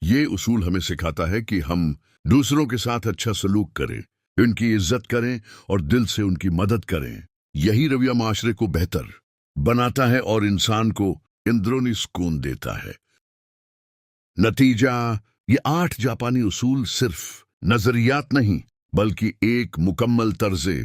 ये उसूल हमें सिखाता है कि हम दूसरों के साथ अच्छा सलूक करें, उनकी इज्जत करें और दिल से उनकी मदद करें। यही रवैया माशरे को बेहतर बनाता है और इंसान को अंदरूनी सुकून देता है। नतीजा, ये 8 जापानी उसूल सिर्फ नजरियात नहीं बल्कि एक मुकम्मल तर्ज़े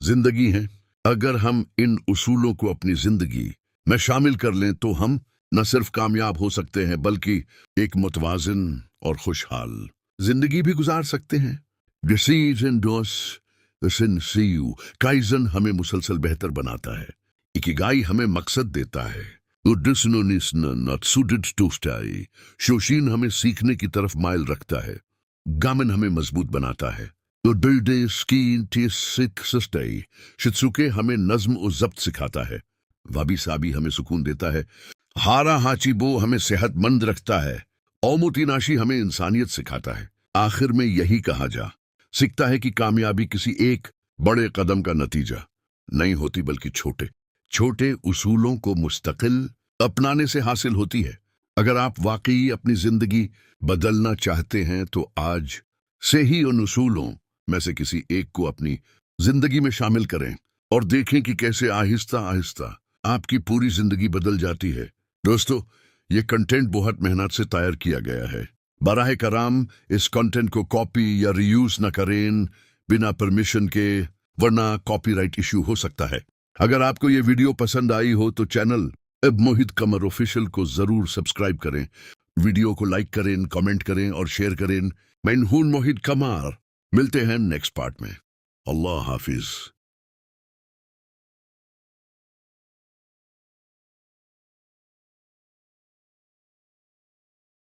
जिंदगी हैं। अगर हम इन उसूलों को अपनी जिंदगी में शामिल कर लें तो हम न सिर्फ कामयाब हो सकते हैं बल्कि एक मुतवाज़िन और खुशहाल जिंदगी भी गुजार सकते हैं। डिसीजन डोस सिंसियू काइजन हमें मुसलसल बेहतर बनाता है। इकिगाई हमें मकसद देता है। शोशीन हमें सीखने की तरफ माइल रखता है। गामन हमें मजबूत बनाता है। शित्सुके हमें नज्म और जब्त सिखाता है। वाबी साबी हमें सुकून देता है। हारा हाचीबो हमें सेहतमंद रखता है। ओमुतीनाशी हमें इंसानियत सिखाता है। आखिर में यही कहा जा सकता है कि कामयाबी किसी एक बड़े कदम का नतीजा नहीं होती बल्कि छोटे छोटे उसूलों को मुस्तकिल अपनाने से हासिल होती है। अगर आप वाकई अपनी जिंदगी बदलना चाहते हैं तो आज से ही उन उसूलों में से किसी एक को अपनी जिंदगी में शामिल करें और देखें कि कैसे आहिस्ता आहिस्ता आपकी पूरी जिंदगी बदल जाती है। दोस्तों, ये कंटेंट बहुत मेहनत से तैयार किया गया है। बराह कराम इस कंटेंट को कॉपी या रीयूज न करें बिना परमिशन के, वरना कॉपीराइट इश्यू हो सकता है। अगर आपको ये वीडियो पसंद आई हो तो चैनल अब मोहित कमर ऑफिशियल को जरूर सब्सक्राइब करें, वीडियो को लाइक करें, कमेंट करें और शेयर करें। मैं हूं मोहित कमर। मिलते हैं नेक्स्ट पार्ट में। अल्लाह हाफिज।